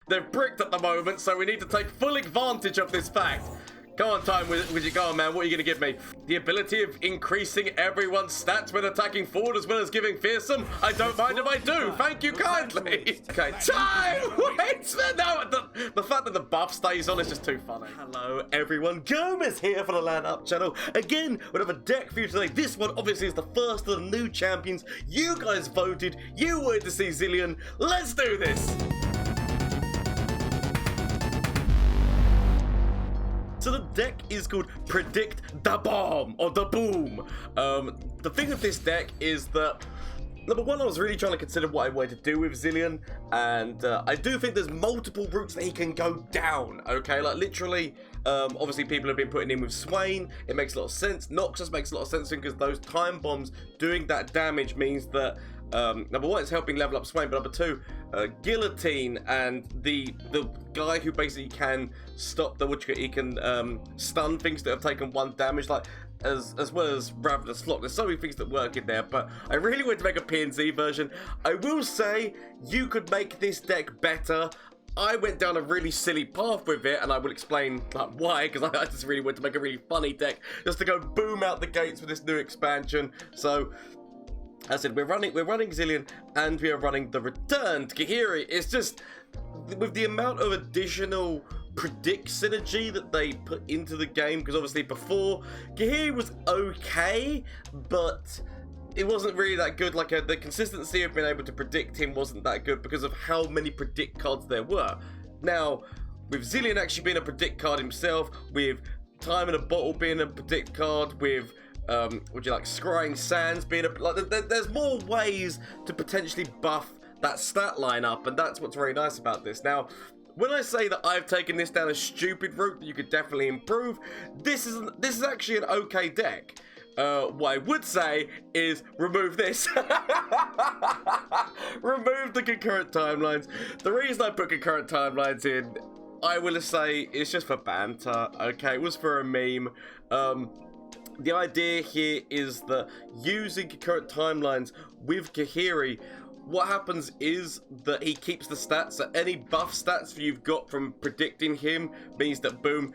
They're bricked at the moment, so we need to take full advantage of this fact. Go on, Time Wizard, go on, man. What are you going to give me? The ability of increasing everyone's stats when attacking forward as well as giving fearsome? I don't mind if I do. Thank you kindly. Okay, Time! Wait, no, the fact that the buff stays on is just too funny. Hello, everyone. Gomez here for the LAN Up channel. Again, we have a deck for you today. This one, obviously, is the first of the new champions. You guys voted. You wanted to see Zilean. Let's do this. So the deck is called Predict the Bomb, or the Boom. The thing with this deck is that, number one, I was really trying to consider what I wanted to do with Zilean, and I do think there's multiple routes that he can go down, okay? Like, literally, obviously people have been putting in with Swain. It makes a lot of sense. Noxus makes a lot of sense because those time bombs doing that damage means that, number one, it's helping level up Swain, but number two, Guillotine and the guy who basically can stop the he can stun things that have taken 1 damage, like as well as Ravenous Flock. There's so many things that work in there, but I really want to make a PNZ version. I will say you could make this deck better. I went down a really silly path with it, and I will explain like why, because I just really want to make a really funny deck just to go boom out the gates with this new expansion. So as I said, we're running Zilean, and we are running the Returned Khahiri. It's just, with the amount of additional predict synergy that they put into the game, because obviously before, Khahiri was okay, but it wasn't really that good. Like, the consistency of being able to predict him wasn't that good because of how many predict cards there were. Now, with Zilean actually being a predict card himself, with Time in a Bottle being a predict card, with would you like Scrying Sands being a, like, there's more ways to potentially buff that stat line up, and that's what's very nice about this. Now, when I say that I've taken this down a stupid route that you could definitely improve, this is actually an okay deck. What I would say is remove this. Remove the concurrent timelines. The reason I put concurrent timelines in, I will say, it's just for banter, okay? It was for a meme. The idea here is that using concurrent timelines with Khahiri, what happens is that he keeps the stats. So any buff stats you've got from predicting him means that, boom,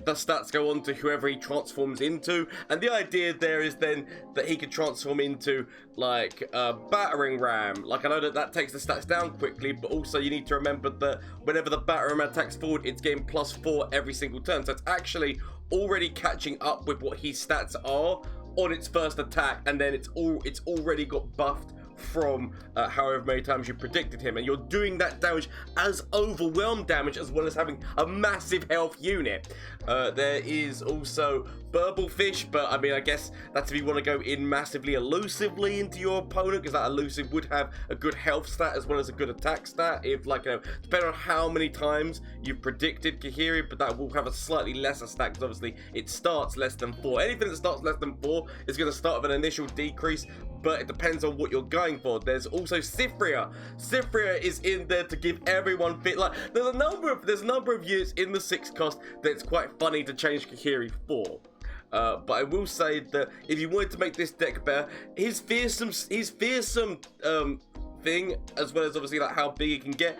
the stats go on to whoever he transforms into. And the idea there is then that he could transform into, like, a battering ram. Like, I know that takes the stats down quickly, but also you need to remember that whenever the battering ram attacks forward, it's getting +4 every single turn. So it's actually already catching up with what his stats are on its first attack, and then it's already got buffed from however many times you predicted him, and you're doing that damage as overwhelmed damage as well as having a massive health unit. There is also Burble Fish, but I mean, I guess that's if you want to go in massively elusively into your opponent, because that elusive would have a good health stat as well as a good attack stat, if, like, you know, depending on how many times you've predicted Khahiri, but that will have a slightly lesser stat because obviously it starts less than 4. Anything that starts less than 4 is going to start with an initial decrease, but it depends on what you're going for. There's also Cyphria. Cyphria is in there to give everyone fit. Like, there's a number of units in the 6 cost that's quite funny to change Khahiri for. But I will say that if you wanted to make this deck better, his fearsome thing, as well as obviously like how big it can get,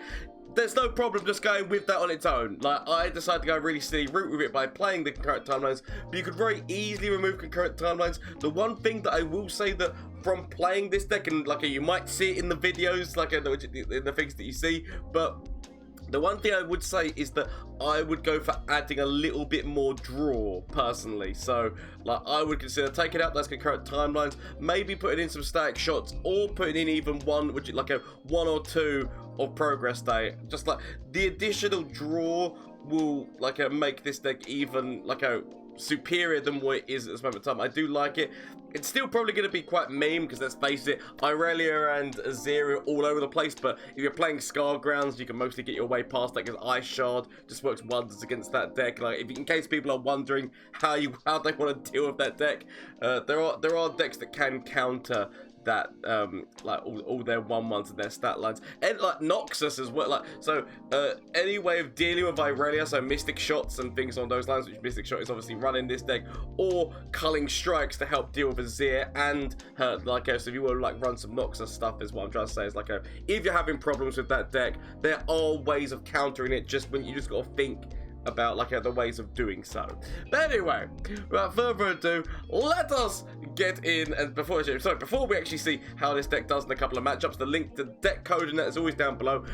there's no problem just going with that on its own. Like, I decided to go a really silly route with it by playing the concurrent timelines, but you could very easily remove concurrent timelines. The one thing that I will say that from playing this deck, and like you might see it in the videos, like in the things that you see, but the one thing I would say is that I would go for adding a little bit more draw, personally. So, like, I would consider taking out those concurrent timelines, maybe putting in some static shots, or putting in even one, which is like a 1 or 2 of Progress Day. Just like, the additional draw will, like, make this deck even, like, superior than what it is at this moment in time. I do like it. It's still probably going to be quite meme, because let's face it, Irelia and Azir are all over the place, but if you're playing Scargrounds, you can mostly get your way past that, because Ice Shard just works wonders against that deck. Like, in case people are wondering how they want to deal with that deck, there are decks that can counter that like all their 1/1s and their stat lines, and like Noxus as well. Like so, any way of dealing with Irelia, so Mystic Shots and things on those lines, which Mystic Shot is obviously running this deck, or Culling Strikes to help deal with Azir and her. Like so, if you want to like run some Noxus stuff, is what I'm trying to say. Is like if you're having problems with that deck, there are ways of countering it. Just when you just got to think about like the ways of doing so. But anyway, without further ado, let us get in. And before we actually see how this deck does in a couple of matchups, the link to the deck code and that is always down below.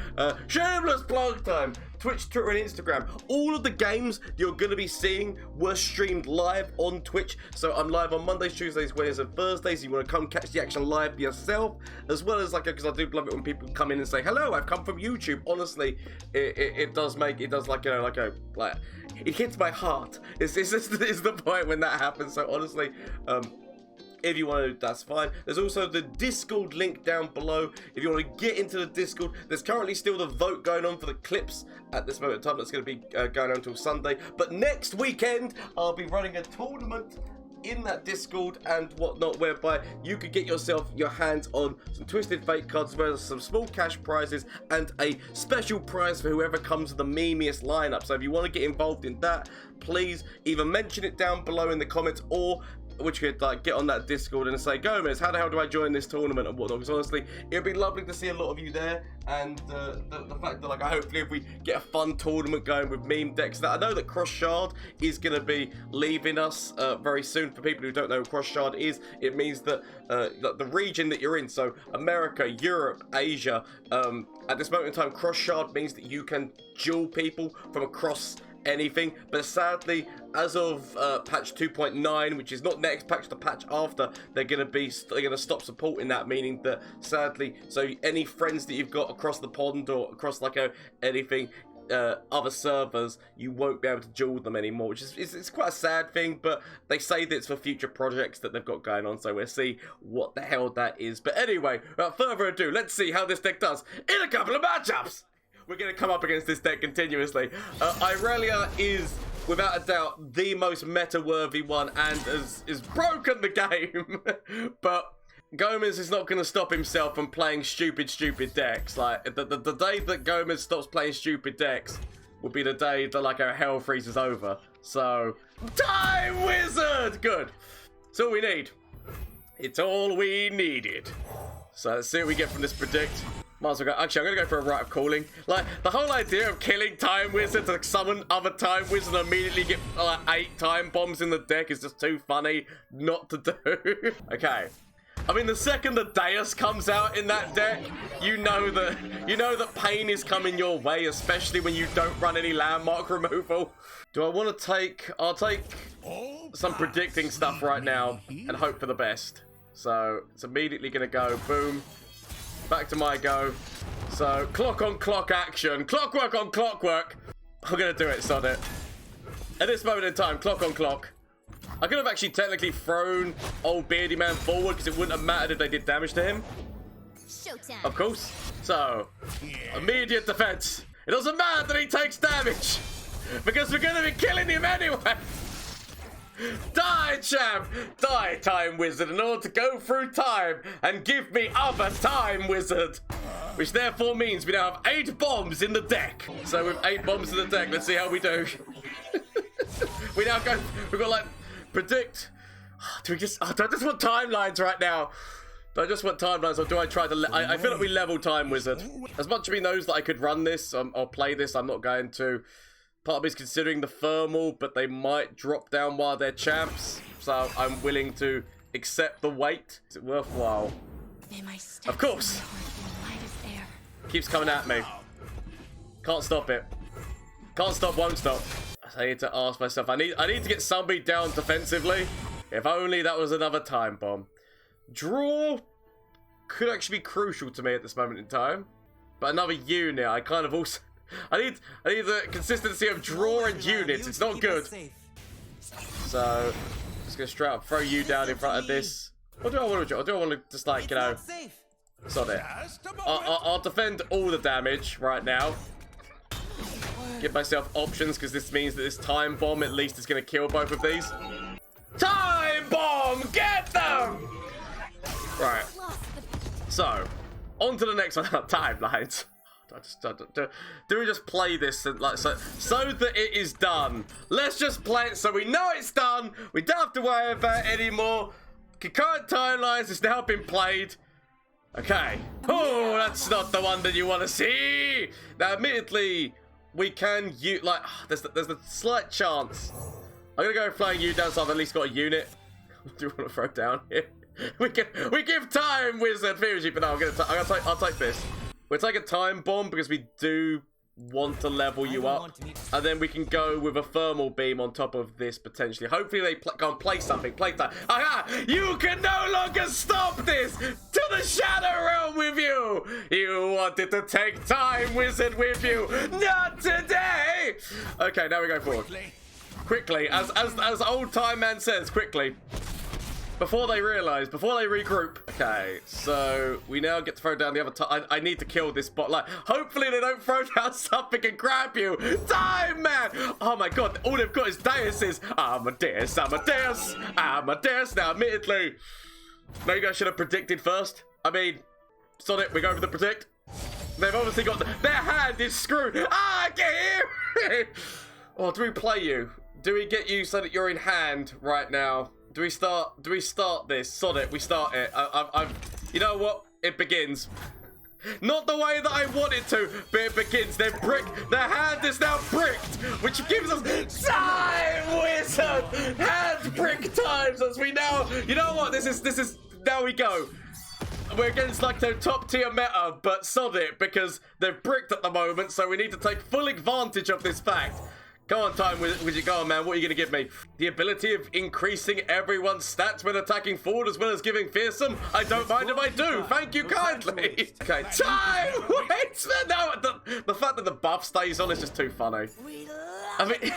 Shameless plug time. Twitch, Twitter, and Instagram. All of the games you're going to be seeing were streamed live on Twitch. So I'm live on Mondays, Tuesdays, Wednesdays, and Thursdays. You want to come catch the action live yourself, as well as like, because I do love it when people come in and say, "Hello, I've come from YouTube." Honestly, it does like it hits my heart. It's the point when that happens. So honestly, if you want to, that's fine. There's also the Discord link down below. If you want to get into the Discord, there's currently still the vote going on for the clips at this moment in time. That's going to be going on until Sunday. But next weekend, I'll be running a tournament in that Discord and whatnot, whereby you could get your hands on some Twisted Fate cards, as well as some small cash prizes and a special prize for whoever comes with the memeiest lineup. So if you want to get involved in that, please either mention it down below in the comments, or which could like get on that Discord and say, "Gomez, how the hell do I join this tournament?" and whatnot. Because honestly, it'd be lovely to see a lot of you there, and the fact that like hopefully if we get a fun tournament going with meme decks, that I know that Cross Shard is going to be leaving us very soon. For people who don't know what Cross Shard is, it means that the region that you're in, so America, Europe, Asia, at this moment in time, Cross Shard means that you can duel people from across anything. But sadly, as of patch 2.9, which is not next patch, the patch after, they're gonna stop supporting that, meaning that sadly, so any friends that you've got across the pond or across like anything, other servers, you won't be able to duel them anymore, which is it's quite a sad thing. But they say that it's for future projects that they've got going on, so we'll see what the hell that is. But anyway, without further ado, let's see how this deck does in a couple of matchups. We're going to come up against this deck continuously. Irelia is, without a doubt, the most meta-worthy one and has broken the game. But Gomez is not going to stop himself from playing stupid decks. Like, the day that Gomez stops playing stupid decks will be the day that, like, our hell freezes over. So, Time Wizard! Good. It's all we need. It's all we needed. So, let's see what we get from this predict. Might as well go. Actually, I'm going to go for a Rite of Calling. Like, the whole idea of killing Time Wizard to summon other Time Wizard and immediately get like 8 time bombs in the deck is just too funny not to do. Okay. I mean, the second the Deus comes out in that deck, you know that pain is coming your way, especially when you don't run any landmark removal. Do I want to take... I'll take some predicting stuff right now and hope for the best. So, it's immediately going to go, boom. Back to my go. So, clock on clock action. Clockwork on clockwork. I'm going to do it, sod it. At this moment in time, clock on clock. I could have actually technically thrown old Beardy Man forward because it wouldn't have mattered if they did damage to him. Showtime. Of course. So, immediate defense. It doesn't matter that he takes damage because we're going to be killing him anyway. Die, champ! Die, Time Wizard, in order to go through time and give me other Time Wizard. Which therefore means we now have 8 bombs in the deck. So with 8 bombs in the deck, let's see how we do. We've got like, predict. Do I just want timelines right now? Do I just want timelines, or do I try to... I feel like we level Time Wizard. As much as we knows that I could run this or play this, I'm not going to. Part of me is considering the thermal, but they might drop down while they're champs. So I'm willing to accept the wait. Is it worthwhile? Of course. Keeps coming at me. Can't stop it. Can't stop, won't stop. I need to ask myself. I need to get somebody down defensively. If only that was another time bomb. Draw could actually be crucial to me at this moment in time. But another unit, I kind of also... I need the consistency of draw and units. It's not good. So, just gonna straight up throw you down in front of this. What do I want to do? Or do I want to just like, you know, sod it? I'll defend all the damage right now. Give myself options because this means that this time bomb at least is gonna kill both of these. Time bomb, get them! Right. So, on to the next one. Timelines. Do we just play this and, like, so that it is done? Let's just play it so we know it's done. We don't have to worry about it anymore. Concurrent Timelines has now been played. Okay. Oh, that's not the one that you want to see. Now, admittedly, we can use, like, there's a slight chance. I'm gonna go flying you down, so I've at least got a unit. Do you want to throw down here? We give time, Wizard Fuji, but no, I'll take this. We'll take a time bomb because we do want to level you up, and then we can go with a thermal beam on top of this potentially. Hopefully they go and play something. Playtime. Aha! You can no longer stop this. To the Shadow Realm with you. You wanted to take Time Wizard with you. Not today. Okay, now we go forward. Quickly, as old Time Man says, quickly. Before they realise, before they regroup. Okay, so we now get to throw down the other time. I need to kill this bot. Like, hopefully they don't throw down something and grab you. Time Man! Oh my god, all they've got is deuses. Amadeus. Now, admittedly, no, you guys should have predicted first. I mean, sod it, we go for the predict. They've obviously got their hand is screwed. Ah, get here! Oh, do we play you? Do we get you so that you're in hand right now? Do we start this? Sod it, we start it. You know what? It begins. Not the way that I want it to, but it begins. Their hand is now bricked, which gives us Time Wizard! Hand brick times as we now, you know what? This is, now we go. We're against like the top tier meta, but sod it, because they're bricked at the moment, so we need to take full advantage of this fact. Go on, Time Wizard, go on, man. What are you going to give me? The ability of increasing everyone's stats when attacking forward as well as giving fearsome? I don't mind if I do. Thank you kindly. Okay, Time! Wait, no, the fact that the buff stays on is just too funny. I mean,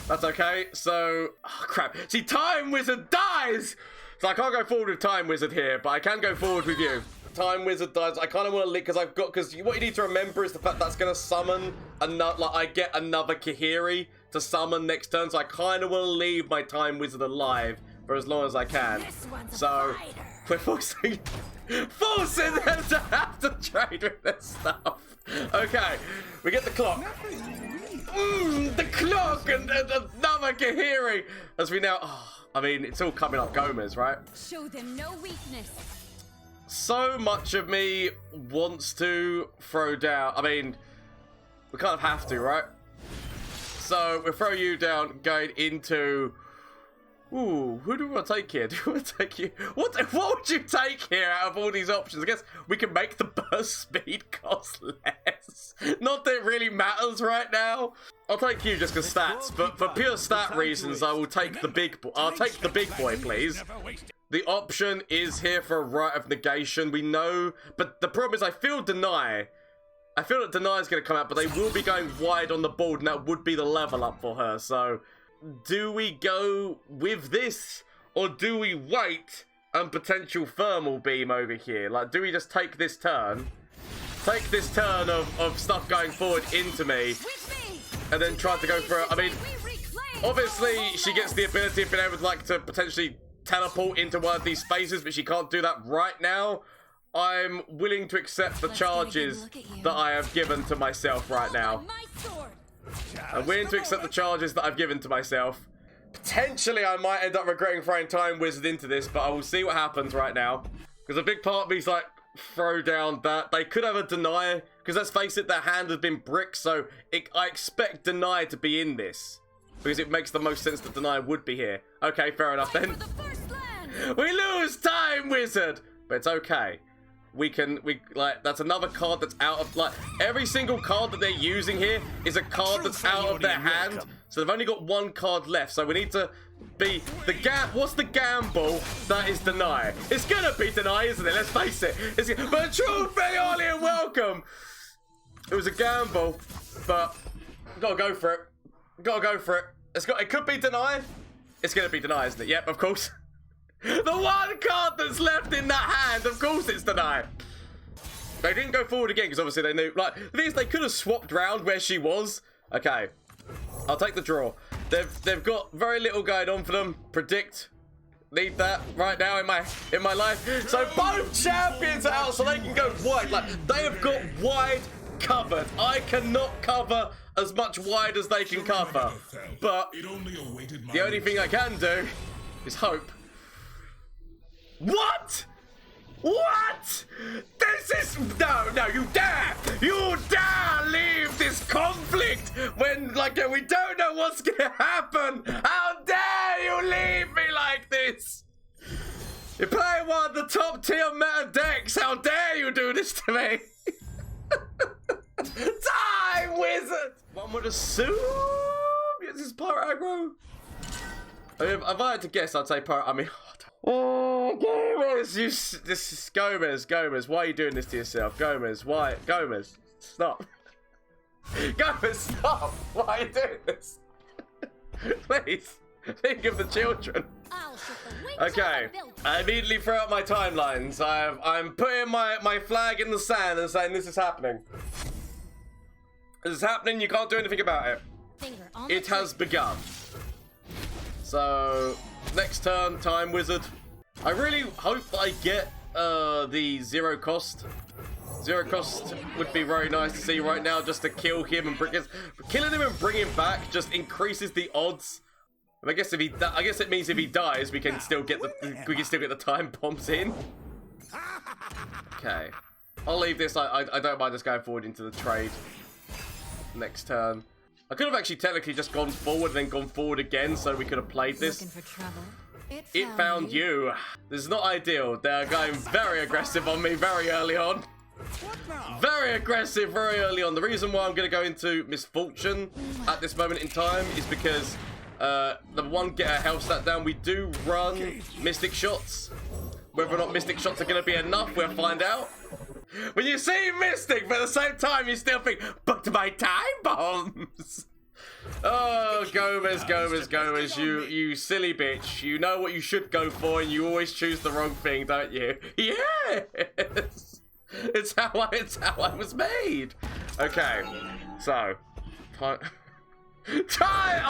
that's okay. So, oh, crap. See, Time Wizard dies! So I can't go forward with Time Wizard here, but I can go forward with you. Time Wizard dies. I kind of want to leak because what you need to remember is the fact that's going to summon another. Like, I get another Khahiri to summon next turn, so I kind of want to leave my Time Wizard alive for as long as I can. So we're forcing them to have to trade with this stuff. Okay, we get the clock. The clock and another Khahiri as we now. Oh, I mean, it's all coming up Gomez, right? Show them no weakness. So much of me wants to throw down. I mean, we kind of have to, right? So we'll throw you down going into... Ooh, who do we want to take here? Do we want to take you? What would you take here out of all these options? I guess we can make the burst speed cost less. Not that it really matters right now. I'll take you just because stats, but for pure stat reasons, I will take the big boy. I'll take the big boy, please. The option is here for a Rite of Negation. We know, but the problem is I feel Deny. I feel that Deny is going to come out, but they will be going wide on the board, and that would be the level up for her. So, do we go with this, or do we wait and potential Thermal Beam over here? Like, do we just take this turn? Take this turn of stuff going forward into me, and then try to go for it. I mean, obviously, she gets the ability of being able to, like, to potentially teleport into one of these spaces, but she can't do that right now. I'm willing to accept the charges that I have given to myself right now. I'm willing to accept the charges that I've given to myself. Potentially, I might end up regretting throwing Time Wizard into this, but I will see what happens right now. Because a big part of me is like, throw down that. They could have a Deny, because let's face it, their hand has been bricked, so I expect Deny to be in this. Because it makes the most sense that Deny would be here. Okay, fair enough then. We lose Time Wizard! But it's okay. That's another card that's out of, like, every single card that they're using here is a card that's out of their hand. So they've only got one card left. So we need to be, what's the gamble that is Deny? It's gonna be Deny, isn't it? Let's face it. But true, Fayolian, welcome! It was a gamble, but gotta go for it. Gotta go for it. It could be Deny. It's gonna be Deny, isn't it? Yep, of course. The one card that's left in that hand, of course it's Deny. They didn't go forward again because obviously they knew. Like, they could have swapped round where she was. Okay, I'll take the draw. They've got very little going on for them. Predict. Need that right now in my life. So both champions are out, so they can go wide. Like, they have got wide covered. I cannot cover as much wide as they can cover. But the only thing I can do is hope. What? What? This is... No, you dare leave this conflict when, like, we don't know what's gonna happen. How dare you leave me like this? You're playing one of the top tier meta decks. How dare you do this to me? Time Wizard! One would assume this is Pirate Aggro. If I had to guess, I'd say Pirate... I mean... Oh, Gomez, this is Gomez, why are you doing this to yourself? Gomez, why? Gomez, stop. Gomez, stop. Why are you doing this? Please, think of the children. Okay, I immediately throw out my timelines. I'm putting my flag in the sand and saying this is happening. This is happening, you can't do anything about it. It has begun. So... next turn, Time Wizard. I really hope that I get the zero cost. Zero cost would be very nice to see right now, just to kill him and bring him. Killing him and bringing him back just increases the odds. I guess if I guess it means if he dies, we can still get the time bombs in. Okay, I'll leave this. I don't mind us going forward into the trade next turn. I could have actually technically just gone forward and then gone forward again, so we could have played this. Looking for trouble? It found you. This is not ideal. They're going very aggressive on me very early on. Very aggressive very early on. The reason why I'm going to go into Misfortune at this moment in time is because, number one, get our health stat down. We do run Mystic Shots. Whether or not Mystic Shots are going to be enough, we'll find out. When you see Mystic, but at the same time, you still think, but my time bombs! Oh, Gomez, you silly bitch. You know what you should go for, and you always choose the wrong thing, don't you? Yes! It's how I was made! Okay, so... I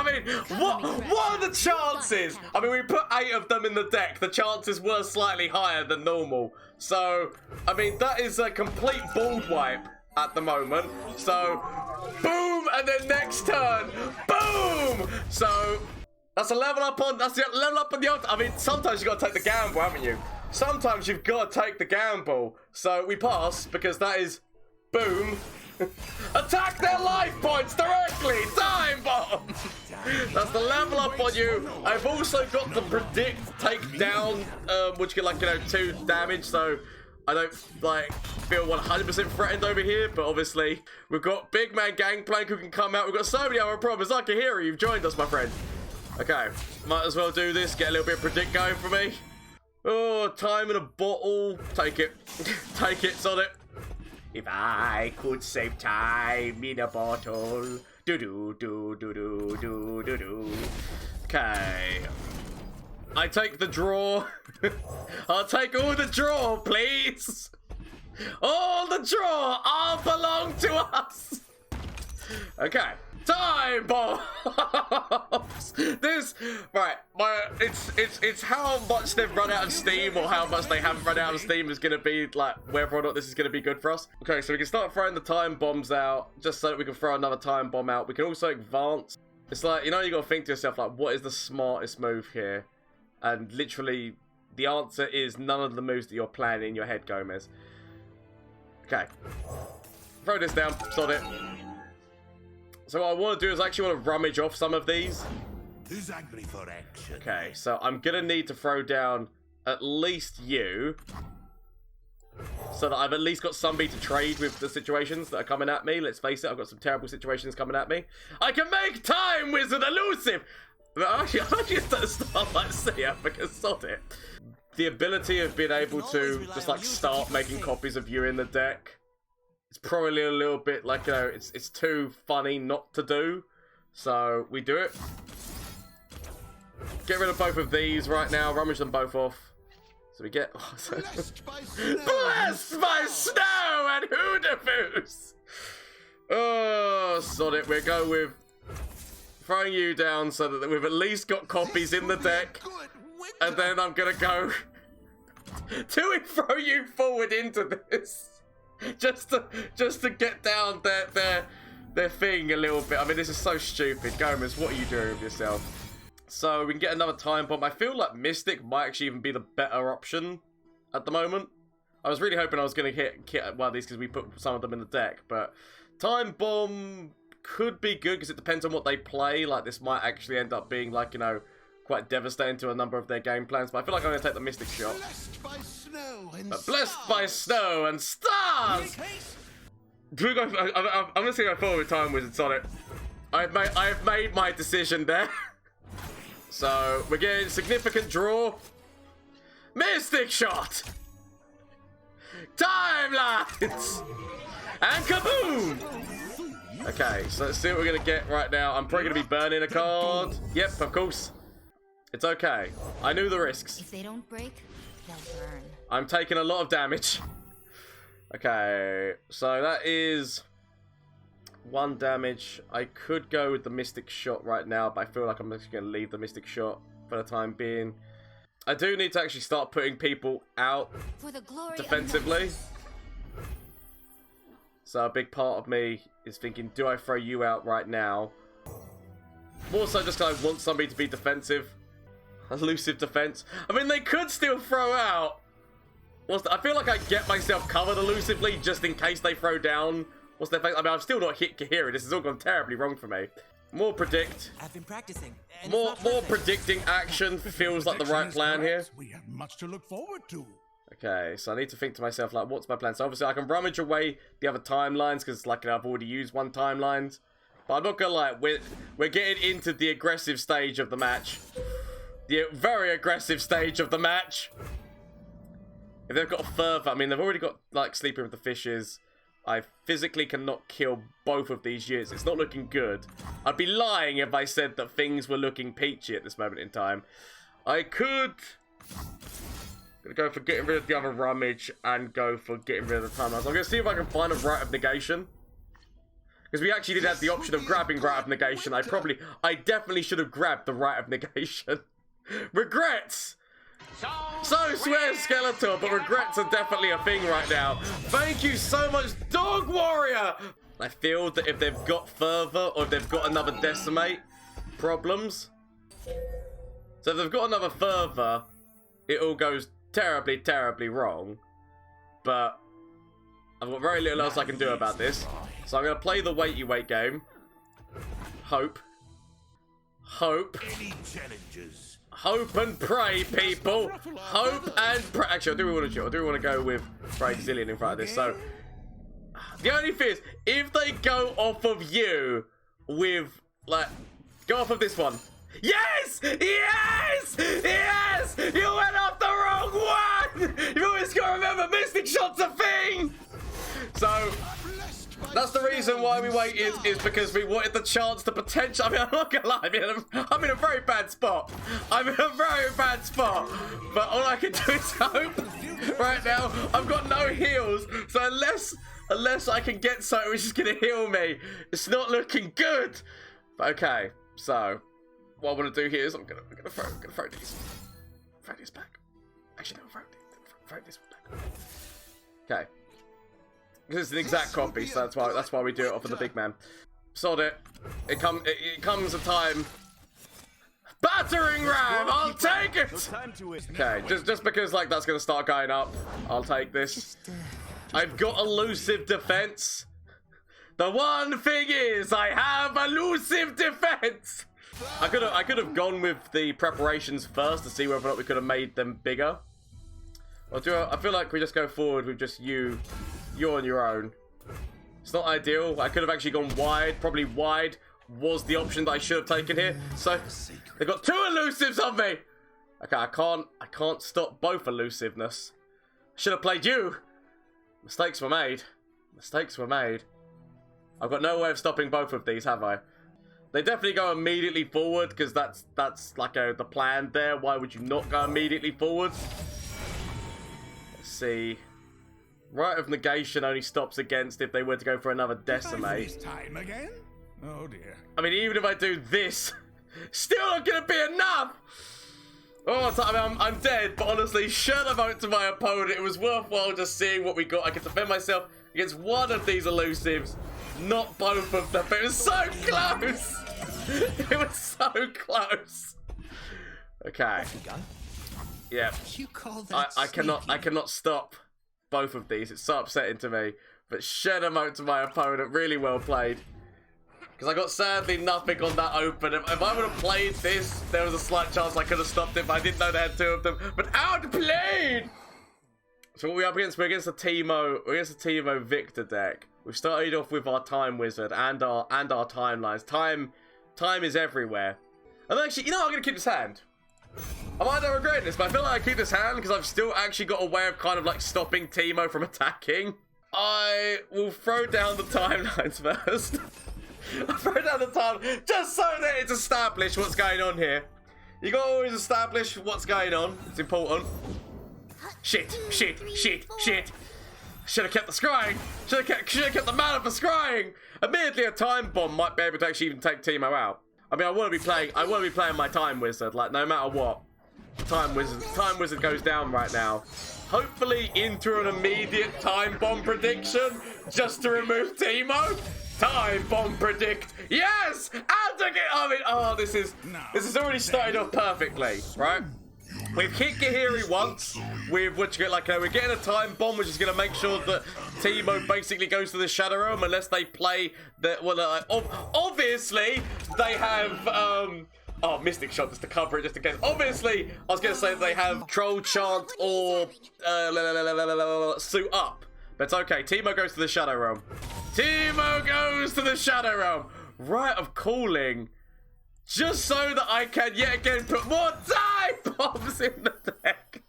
mean, what are the chances? I mean, we put 8 of them in the deck. The chances were slightly higher than normal. So, I mean, that is a complete board wipe at the moment. So, boom, and then next turn, boom. So, that's a level up on. That's the level up on the. I mean, sometimes you got to take the gamble, haven't you? Sometimes you've got to take the gamble. So we pass because that is, boom. Attack their life points directly! Time bomb! That's the level up on you. I've also got the predict take down, which get like, 2 damage, so I don't like feel 100% threatened over here, but obviously we've got Big Man Gangplank who can come out. We've got so many other problems. Like Khahiri, you've joined us, my friend. Okay, might as well do this, get a little bit of predict going for me. Oh, time in a bottle. Take it. Take it, sod it. If I could save time in a bottle. Do-do-do-do-do-do-do-do. Okay. I take the draw. I'll take all the draw, please. All the draw all belong to us. Okay. Time bombs. This it's how much they've run out of steam or how much they haven't run out of steam is gonna be like whether or not this is gonna be good for us. Okay, so we can start throwing the time bombs out just so that we can throw another time bomb out. We can also advance. It's like, you gotta think to yourself, like, what is the smartest move here? And literally the answer is none of the moves that you're planning in your head, Gomez. Okay. Throw this down, sod it. So what I want to do is actually want to rummage off some of these. Who's angry for action? Okay, so I'm going to need to throw down at least you. So that I've at least got somebody to trade with the situations that are coming at me. Let's face it, I've got some terrible situations coming at me. I can make Time Wizard elusive! But actually, I just don't start like Sia because sod it. The ability of being able to just like start making copies of you in the deck. It's probably a little bit like, it's too funny not to do. So, we do it. Get rid of both of these right now. Rummage them both off. So we get... Oh, so Blessed by snow and hoodafoos! Oh, sod it. We'll go with throwing you down so that we've at least got copies in the deck. and then I'm gonna go to and throw you forward into this, just to get down their thing a little bit. I mean, this is so stupid. Gomez, what are you doing with yourself? So we can get another time bomb. I feel like Mystic might actually even be the better option at the moment. I was really hoping I was going to hit one of these because we put some of them in the deck, but time bomb could be good because it depends on what they play. Like, this might actually end up being, like, you know, quite devastating to a number of their game plans, but I feel like I'm going to take the Mystic shot. Blessed by snow and Blessed by snow and stars! I'm just going to go forward with Time Wizards on it. I've made my decision there. So, we're getting significant draw. Mystic shot! Timelines! And kaboom! Okay, so let's see what we're going to get right now. I'm probably going to be burning a card. Yep, of course. It's okay. I knew the risks. If they don't break, they'll burn. I'm taking a lot of damage. Okay, so that is 1 damage. I could go with the Mystic shot right now, but I feel like I'm just going to leave the Mystic shot for the time being. I do need to actually start putting people out For the glory defensively. So a big part of me is thinking, do I throw you out right now? More so just because I want somebody to be defensive. Elusive defense. I mean, they could still throw out. I feel like I get myself covered elusively just in case they throw down. What's their face? I mean, I've still not hit Khahiri. This has all gone terribly wrong for me. More predict. I've been practicing. More predicting action feels like the right plan here. We have much to look forward to. Okay, so I need to think to myself, like, what's my plan? So obviously I can rummage away the other timelines because, like, I've already used 1 timelines. But I'm not gonna lie, we're getting into the aggressive stage of the match. The very aggressive stage of the match. If they've got further, I mean, they've already got, like, Sleeping with the Fishes. I physically cannot kill both of these units. It's not looking good. I'd be lying if I said that things were looking peachy at this moment in time. I could go for getting rid of the other rummage and go for getting rid of the timelines. I'm going to see if I can find a Rite of Negation. Because we actually did have the option of grabbing Rite of Negation. I definitely should have grabbed the Rite of Negation. Regrets! So swear Skeletor, but regrets are definitely a thing right now. Thank you so much, Dog Warrior! I feel that if they've got further, or if they've got another Decimate, problems. So if they've got another further, it all goes terribly, terribly wrong. But I've got very little else I can do about this. So I'm going to play the wait you wait game. Hope. Any challenges? Hope and pray, people. Hope and pray. Actually, I do want to go with Zilean in front of this. So the only thing is, if they go off of you with, like, go off of this one. Yes! Yes! Yes! You went off the wrong one! You always got to remember, Mystic Shot's a thing! So that's the reason why we waited, is because we wanted the chance to potentially. I mean, I'm not gonna lie, I'm in a very bad spot. I'm in a very bad spot. But all I can do is hope right now. I've got no heals, so unless I can get something which is gonna heal me, it's not looking good. But okay, so what I want to do here is I'm gonna throw these back. Actually, no, throw this one back. Okay. Because it's an exact copy, so that's why we do it off of the big man. Sod it. It comes a time. Battering ram! I'll take it! Okay, just because, like, that's gonna start going up, I'll take this. I've got elusive defense. The one thing is, I have elusive defense! I could have gone with the preparations first to see whether or not we could have made them bigger. I feel like we just go forward with just you. You're on your own. It's not ideal. I could have actually gone wide. Probably wide was the option that I should have taken here. So they've got 2 elusives on me. Okay, I can't stop both elusiveness. Should have played you. Mistakes were made. Mistakes were made. I've got no way of stopping both of these, have I? They definitely go immediately forward because that's like the plan there. Why would you not go immediately forward? Let's see. Rite of Negation only stops against if they were to go for another Decimate. This time again? Oh dear. I mean, even if I do this, still not gonna be enough! Oh, I'm dead, but honestly, should I vote to my opponent? It was worthwhile just seeing what we got. I could defend myself against one of these elusives, not both of them. But it was so close. It was so close. Okay. Yeah. You call that I cannot stop both of these. It's so upsetting to me. But shed a vote to my opponent. Really well played. Because I got sadly nothing on that open. If I would have played this, there was a slight chance I could have stopped it, but I didn't know they had two of them. But outplayed! So what we're up against? We're against the Teemo Viktor deck. We started off with our Time Wizard and our timelines. Time is everywhere. And actually, you know what? I'm gonna keep this hand. I might not regret this, but I feel like I keep this hand because I've still actually got a way of kind of like stopping Teemo from attacking. I will throw down the timelines first. I'll throw down the time just so that it's established what's going on here. You gotta always establish what's going on. It's important. Shit. Should have kept the scrying. Should have kept the mana for scrying. Admittedly, a time bomb might be able to actually even take Teemo out. I mean, I want to be playing my Time Wizard, like no matter what. Time Wizard goes down right now. Hopefully into an immediate time bomb prediction just to remove Teemo. Time bomb predict. Yes! And again, I mean, oh, this is already started off perfectly, right? We've hit Khahiri once with we're getting a time bomb, which is going to make sure that Teemo basically goes to the Shadow Realm unless they play the obviously they have Mystic Shot just to cover it just in case. Obviously, I was going to say they have Troll Chant or Suit Up. But it's okay. Teemo goes to the Shadow Realm. Teemo goes to the Shadow Realm. Rite of Calling. Just so that I can yet again put more time bombs in the deck.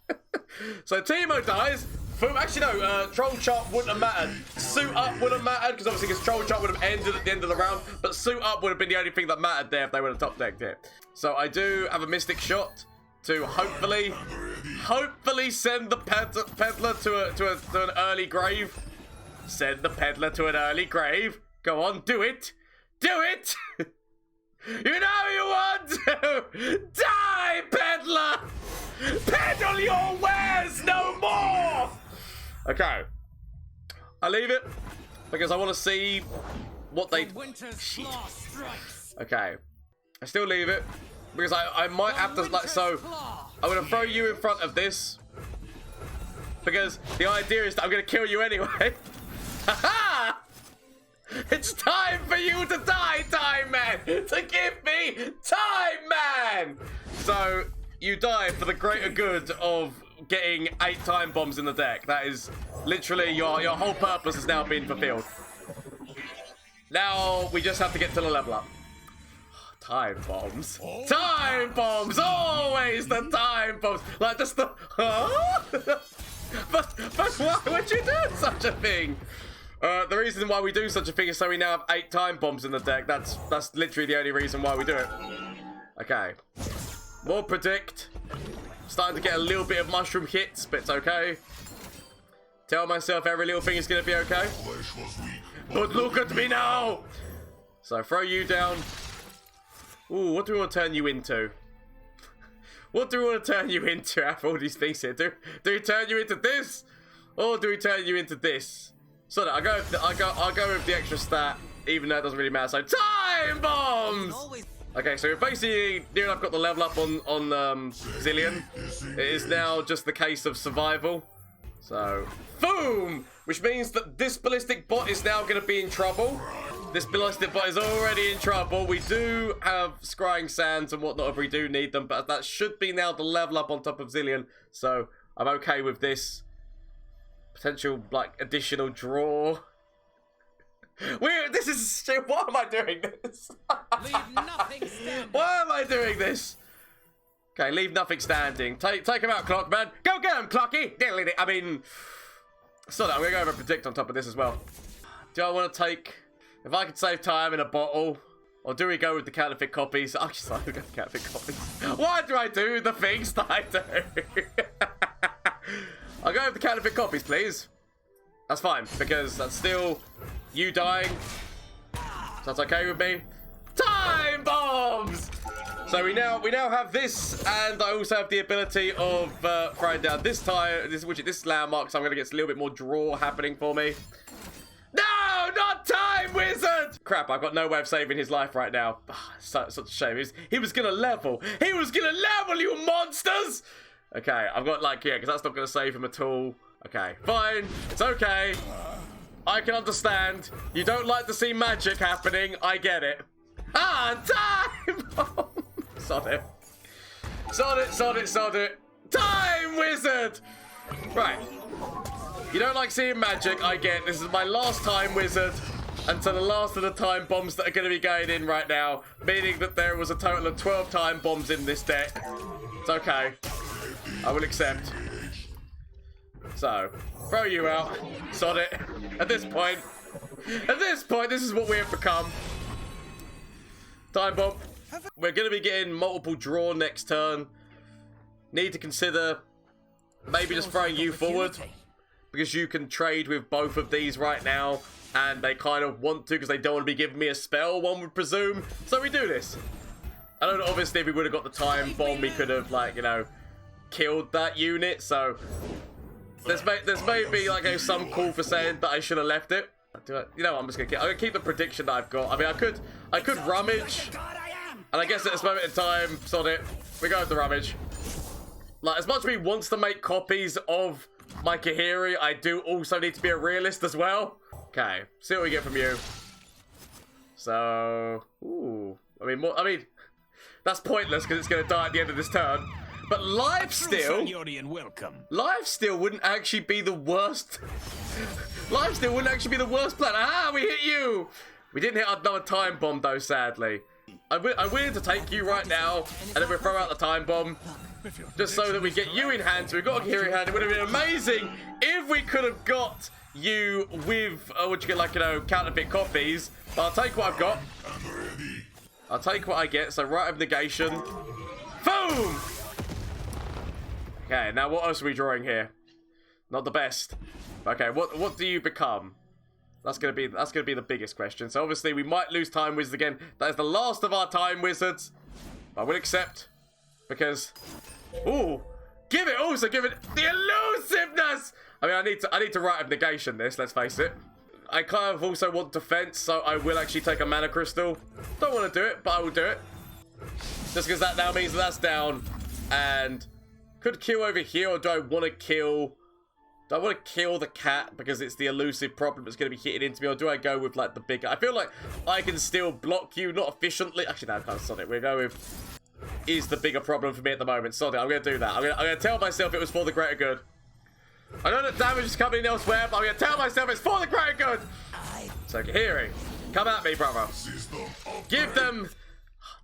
So Teemo dies. Boom. Actually, no. Troll Chart wouldn't have mattered. Suit Up would have mattered because obviously Troll Chart would have ended at the end of the round. But Suit Up would have been the only thing that mattered there if they would have top decked it. So I do have a Mystic Shot to hopefully send the peddler to an early grave. Send the peddler to an early grave. Go on, do it. Do it. You know you want to. Die, peddler. Peddle your wares no more. Okay. I leave it because I want to see what they. Shit. Okay. I still leave it. Because I might have to, like, so I'm going to throw you in front of this. Because the idea is that I'm going to kill you anyway. Haha! It's time for you to die, Time Man! To give me Time Man! So, you die for the greater good of getting 8 time bombs in the deck. That is literally your whole purpose has now been fulfilled. Now, we just have to get to the level up. Time bombs. Time bombs! Always the time bombs! Like, just the... Huh? but why would you do such a thing? The reason why we do such a thing is so we now have 8 time bombs in the deck. That's literally the only reason why we do it. Okay. More predict. Starting to get a little bit of mushroom hits, but it's okay. Tell myself every little thing is going to be okay. But look at me now! So throw you down. Ooh, what do we want to turn you into? What do we want to turn you into after all these things here? Do we turn you into this? Or do we turn you into this? So I'll go with the extra stat, even though it doesn't really matter. So time bombs! Okay, so we're basically near enough got the level up on Zilean. It is now just the case of survival. So, boom! Which means that this ballistic bot is now going to be in trouble. This ballistic bot is already in trouble. We do have scrying sands and whatnot if we do need them, but that should be now the level up on top of Zilean. So I'm okay with this potential like additional draw. This is stupid. Why am I doing this? Leave nothing standing. Why am I doing this? Okay, leave nothing standing. Take him out, Clockman. Go get him, Clocky. I mean, so I'm gonna go over predict on top of this as well. Do I want to take? If I could save time in a bottle, or do we go with the counterfeit copies? I'll just go with the counterfeit copies. Why do I do the things that I do? I'll go with the counterfeit copies, please. That's fine, because that's still you dying. So that's okay with me. Time bombs! So we now have this, and I also have the ability of throwing down this tire, this landmark, so I'm going to get a little bit more draw happening for me. No, not time, wizard! Crap, I've got no way of saving his life right now. Such a shame. He was going to level. He was going to level, you monsters! Okay, I've got like, yeah, because that's not going to save him at all. Okay, fine. It's okay. I can understand. You don't like to see magic happening. I get it. Ah, time! Sod it. Sod it, sod it, sod it. Time, wizard! Right. You don't like seeing magic, I get. This is my last time wizard. And so the last of the time bombs that are going to be going in right now. Meaning that there was a total of 12 time bombs in this deck. It's okay. I will accept. So, throw you out. Sod it. At this point, this is what we have become. Time bomb. We're going to be getting multiple draw next turn. Need to consider maybe just throwing you forward. Because you can trade with both of these right now. And they kind of want to because they don't want to be giving me a spell, one would presume. So we do this. I don't know, obviously if we would have got the time bomb, we could have, like, you know, killed that unit. So there's maybe like some call for saying that I should have left it. You know what, I'm gonna keep the prediction that I've got. I mean, I could rummage. And I guess at this moment in time, sod it, we go with the rummage. Like, as much as we wants to make copies of my Khahiri, I do also need to be a realist as well. Okay, see what we get from you. So, ooh, I mean, that's pointless because it's going to die at the end of this turn. But lifesteal wouldn't actually be the worst. Lifesteal wouldn't actually be the worst plan. Ah, we hit you. We didn't hit another time bomb though, sadly. I'm willing to take you right now, and then we'll throw out the time bomb. Just so that we get you in hand. So we've got a Khahiri in hand. It would have been amazing if we could have got you with, what you get, like, you know, counterfeit copies. But I'll take what I've got. I'll take what I get. So Rite of Negation. Boom! Okay, now what else are we drawing here? Not the best. Okay, what do you become? That's gonna be the biggest question. So obviously we might lose Time Wizard again. That is the last of our Time Wizards. I will accept. Because, ooh, give it the elusiveness. I mean, I need to Rite of Negation this. Let's face it. I kind of also want defense, so I will actually take a mana crystal. Don't want to do it, but I will do it. Just because that now means that's down, and could kill over here, or do I want to kill? Do I want to kill the cat because it's the elusive problem that's going to be hitting into me, or do I go with like the bigger? I feel like I can still block you, not efficiently. Actually, no, I can't sod it. We'll go with. Is the bigger problem for me at the moment. Sorry, I'm going to do that. I'm going to tell myself it was for the greater good. I know that damage is coming in elsewhere, but I'm going to tell myself it's for the greater good. So, Khahiri, come at me, brother. Give them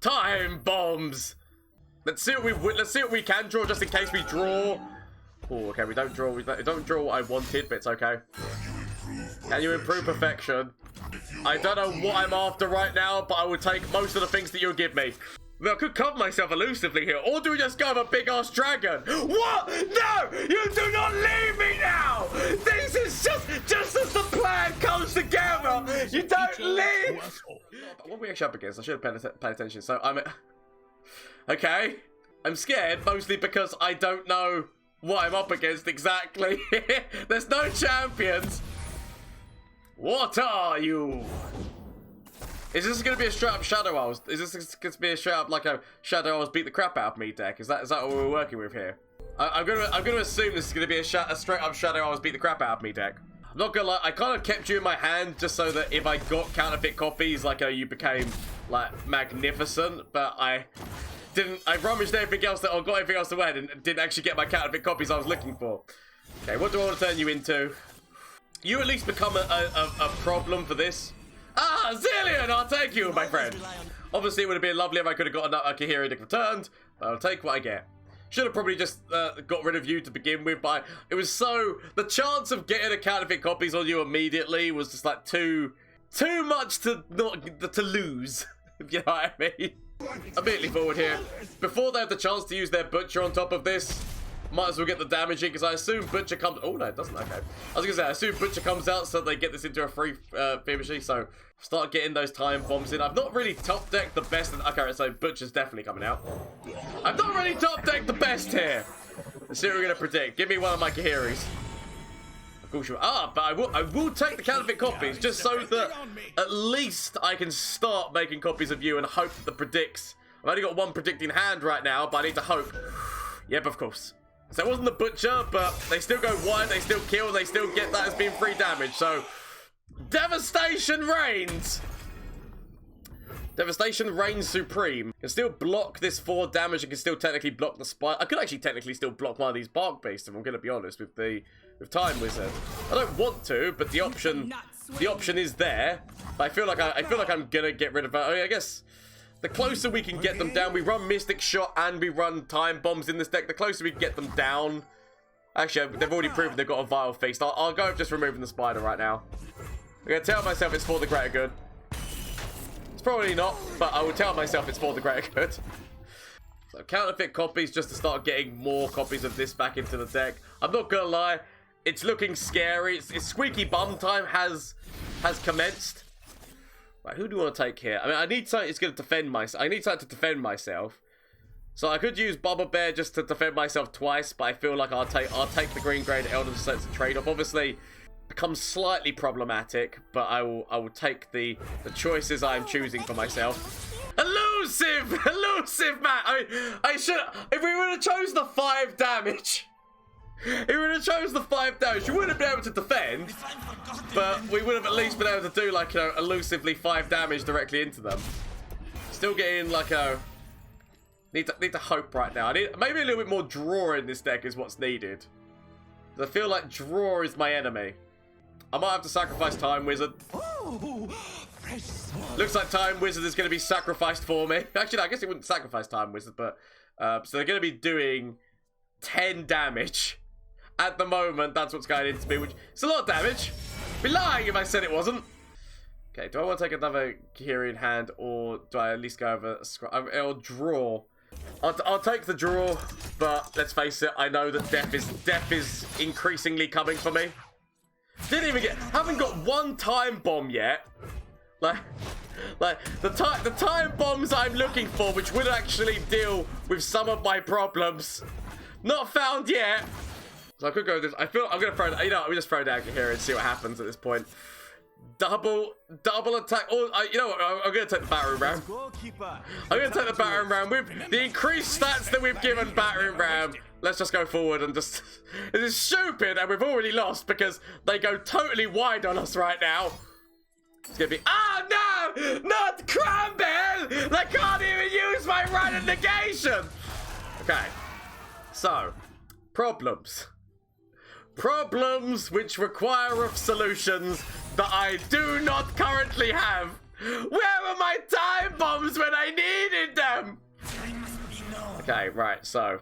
time bombs. Let's see what we can draw, just in case we draw. Oh, okay, we don't draw what I wanted, but it's okay. Can you improve perfection? I don't know what I'm after right now, but I will take most of the things that you'll give me. I could cover myself elusively here, or do we just go with a big-ass dragon? What? No! You do not leave me now! This is just as the plan comes together! You don't leave! What are we actually up against? I should have paid attention. So, okay. I'm scared, mostly because I don't know what I'm up against exactly. There's no champions. What are you? Is this going to be a straight up Shadow Owls? Is this going to be a straight up like a Shadow Owls beat the crap out of me deck? Is that what we're working with here? I'm gonna assume this is going to be a straight up Shadow Owls beat the crap out of me deck. I'm not gonna lie, I kind of kept you in my hand just so that if I got counterfeit copies, like you became like magnificent. But I rummaged everything else or got everything else away and didn't actually get my counterfeit copies I was looking for. Okay, what do I want to turn you into? You at least become a problem for this. Ah, Zilean, I'll take you, my friend. Obviously, it would have been lovely if I could have got a Khahiri the Returned, but I'll take what I get. Should have probably just got rid of you to begin with, but it was so... The chance of getting a counterfeit copies on you immediately was just like too much to lose, if you know what I mean. Immediately forward here. Before they have the chance to use their Butcher on top of this, Might as well get the damage in, because I assume Butcher comes... Oh, no, it doesn't. Okay. I was going to say, I assume Butcher comes out so they get this into a free machine. So start getting those time bombs in. I've not really top decked the best. Okay, so Butcher's definitely coming out. I've not really top decked the best here. Let's see what we're going to predict. Give me one of my Kahiris. Of course you... Ah, but I will take the counterfeit copies, just so that at least I can start making copies of you and hope that the predicts... I've only got one predicting hand right now, but I need to hope. Yep, of course. So it wasn't the Butcher, but they still go wide, they still kill, they still get that as being free damage. So, devastation reigns. Devastation reigns supreme. Can still block this 4 damage and can still technically block the spike. I could actually technically still block one of these bark beasts, if I'm going to be honest, with Time Wizard. I don't want to, but the option is there. But I feel like I'm gonna get rid of it. I mean, I guess the closer we can get them down, we run Mystic Shot and we run Time Bombs in this deck. The closer we can get them down. Actually, they've already proven they've got a Vile Feast. I'll go with just removing the spider right now. I'm gonna tell myself it's for the greater good. It's probably not, but I will tell myself it's for the greater good. So counterfeit copies just to start getting more copies of this back into the deck. I'm not gonna lie, it's looking scary. It's squeaky bum time has commenced. Right, who do you want to take here? I mean, I need something that's going to defend myself. I need something to defend myself. So I could use Bubba Bear just to defend myself twice, but I feel like I'll take the green grade Elder Sense of trade-off. Obviously, becomes slightly problematic, but I will take the choices I'm choosing for myself. Elusive, man. I mean, I should. If we would have chose the 5 damage. If we would have chose the 5 damage, we wouldn't have been able to defend, but we would have at least been able to do, like, you know, elusively 5 damage directly into them. Still getting, like, a... Need to hope right now. I need maybe a little bit more draw in this deck is what's needed. I feel like draw is my enemy. I might have to sacrifice Time Wizard. Looks like Time Wizard is going to be sacrificed for me. Actually, no, I guess it wouldn't sacrifice Time Wizard, but... so they're going to be doing 10 damage. At the moment, that's what's going into me, which is a lot of damage. I'd be lying if I said it wasn't. Okay, do I want to take another Khahiri in hand, or do I at least go over or draw? I'll take the draw, but let's face it, I know that death is increasingly coming for me. Haven't got one time bomb yet. Like the time bombs I'm looking for, which would actually deal with some of my problems. Not found yet. So I could go with this. I feel I'm gonna throw it. You know, we just throw down here and see what happens at this point. Double attack. Or you know what? I'm gonna take the battering ram. I'm gonna take the battering ram with the increased stats that we've given battering ram. Let's just go forward and just. It is stupid, and we've already lost because they go totally wide on us right now. It's gonna be. Oh no! Not Crumble! They can't even use my run and negation. Okay. So, problems. Problems which require of solutions that I do not currently have. Where were my time bombs when I needed them? Okay, right, so.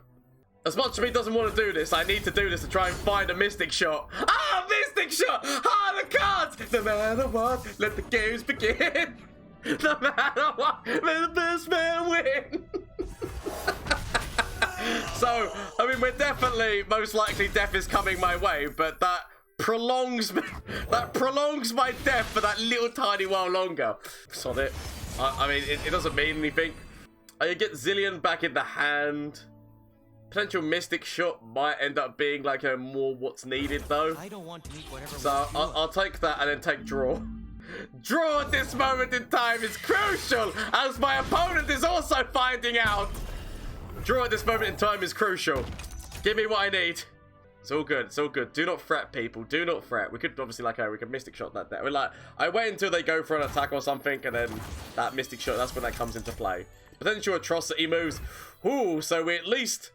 As much as me doesn't want to do this, I need to do this to try and find a Mystic Shot. Ah, Mystic Shot! Ah, the cards! No matter what, let the games begin. No matter what, let the best man win. So, I mean, we're definitely, most likely death is coming my way, but that prolongs my death for that little tiny while longer. Sod it. I mean, it doesn't mean anything. I get Zilean back in the hand. Potential Mystic Shot might end up being like a more what's needed though. I don't want to eat whatever. So I'll take that and then take draw. Draw at this moment in time is crucial, as my opponent is also finding out. Draw at this moment in time is crucial. Give me what I need. It's all good. It's all good. Do not fret, people. Do not fret. We could obviously we could Mystic Shot that there. We're like, I wait until they go for an attack or something, and then that Mystic Shot, that's when that comes into play. Potential atrocity moves. Ooh, so we at least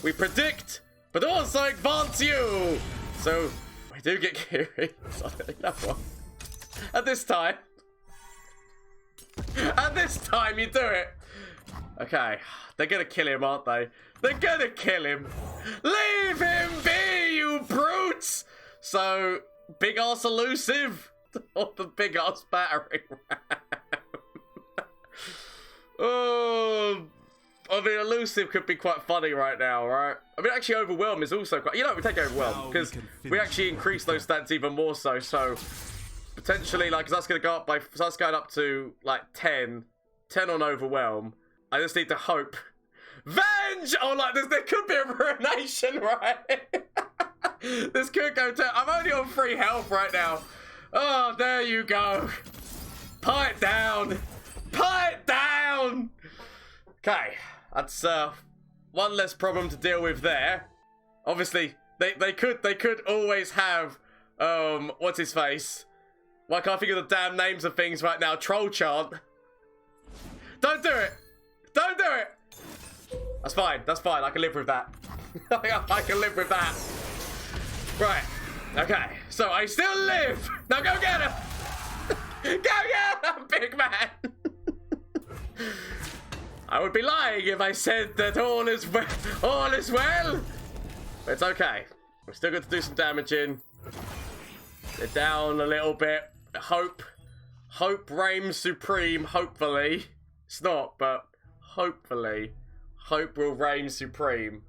we predict, but also advance you. So we do get Kiri. So you know what? At this time you do it. Okay. They're gonna kill him, aren't they? They're gonna kill him. Leave him be, you brutes! So, big ass elusive or the big ass battering ram? Oh, I mean, elusive could be quite funny right now, right? I mean, actually, overwhelm is also quite. You know, we take overwhelm because we actually increase those stats even more so. So potentially, like, 'cause that's gonna go up by. So that's going up to like 10 on overwhelm. I just need to hope. Venge! Oh, like there could be a ruination, right? This could go to. I'm only on 3 health right now. Oh, there you go. Pipe down. Pipe down. Okay, that's one less problem to deal with there. Obviously, they could always have what's his face? Why can't I think of the damn names of things right now? Troll chant. Don't do it. Don't do it. That's fine. That's fine. I can live with that. I can live with that. Right. Okay. So I still live. Now go get him. Go get him, big man. I would be lying if I said that all is well. All is well. It's okay. We're still going to do some damage in. Get down a little bit. Hope reigns supreme. Hopefully, it's not, but hopefully, hope will reign supreme.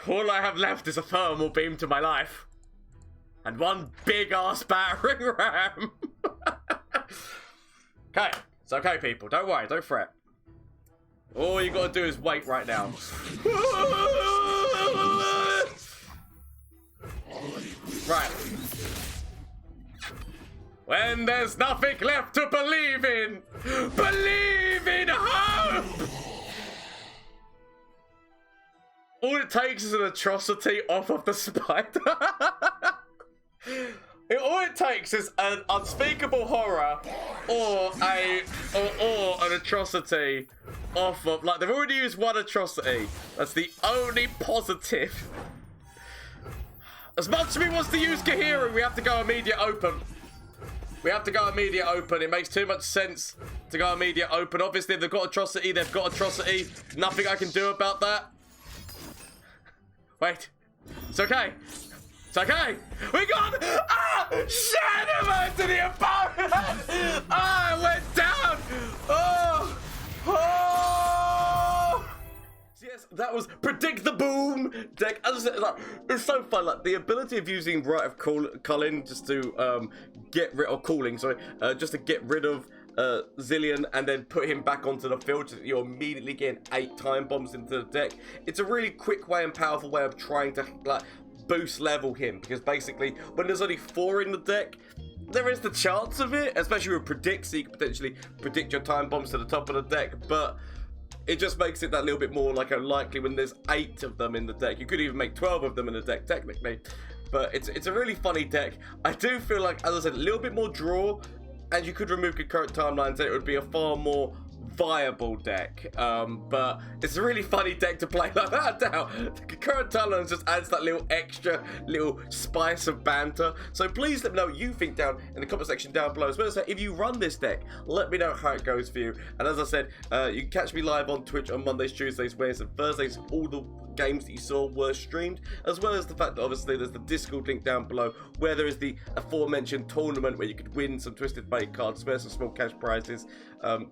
All I have left is a thermal beam to my life, and one big ass battering ram. Okay, it's okay, people. Don't worry. Don't fret. All you gotta do is wait right now. Right. When there's nothing left to believe in hope! All it takes is an atrocity off of the spider. All it takes is an unspeakable horror or an atrocity off of, like, they've already used one atrocity. That's the only positive. As much as we want to use Khahiri, we have to go immediate open. We have to go immediate open. It makes too much sense to go immediate open. Obviously, if they've got atrocity, they've got atrocity. Nothing I can do about that. Wait. It's okay. It's okay. We got... Ah! Shadow to the opponent! Ah, I went down! Oh! Oh! Yes, that was Predict the Boom deck. As I said, like, it's so fun. Like, the ability of using Rite of Culling just to get rid of just to get rid of Zilean and then put him back onto the field. You're immediately getting 8 time bombs into the deck. It's a really quick way and powerful way of trying to, like, boost level him, because basically when there's only 4 in the deck, there is the chance of it, especially with Predict, so you can potentially predict your time bombs to the top of the deck, but it just makes it that little bit more like unlikely when there's 8 of them in the deck. You could even make 12 of them in the deck technically, but it's a really funny deck. I do feel like, as I said, a little bit more draw, and you could remove Concurrent Timelines and it would be a far more viable deck, but it's a really funny deck to play like that now. The Concurrent Timelines just adds that little extra little spice of banter. So please let me know what you think down in the comment section down below, as well as if you run this deck. Let me know how it goes for you. And as I said, you can catch me live on Twitch on Mondays, Tuesdays, Wednesdays and Thursdays. All the games that you saw were streamed, as well as the fact that obviously there's the Discord link down below where there is the aforementioned tournament where you could win some Twisted Fate cards, as well as some small cash prizes.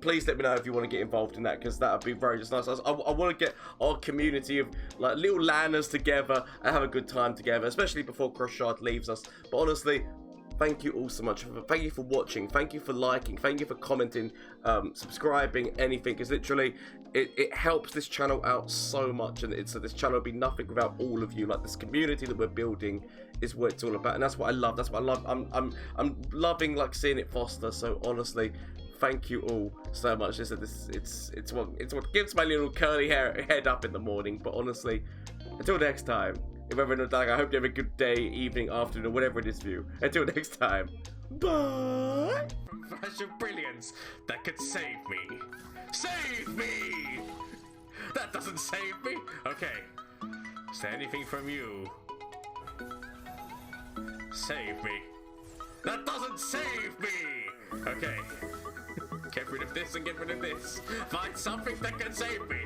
Please let me know if you want to get involved in that, because that would be very just nice. I want to get our community of like little Lanners together and have a good time together, especially before Crossshard leaves us. But honestly, thank you all so much. Thank you for watching. Thank you for liking. Thank you for commenting, subscribing, anything. Because literally, it helps this channel out so much. And this channel would be nothing without all of you. Like, this community that we're building is what it's all about. And that's what I love. That's what I love. I'm loving, like, seeing it foster. So honestly, thank you all so much. It's what gives my little curly head up in the morning. But honestly, until next time, if ever in the dark, I hope you have a good day, evening, afternoon, or whatever it is for you. Until next time, bye! Flash of brilliance that could save me. Save me! That doesn't save me. Okay. Is there anything from you? Save me. That doesn't save me! Okay. Get rid of this and get rid of this. Find something that can save me.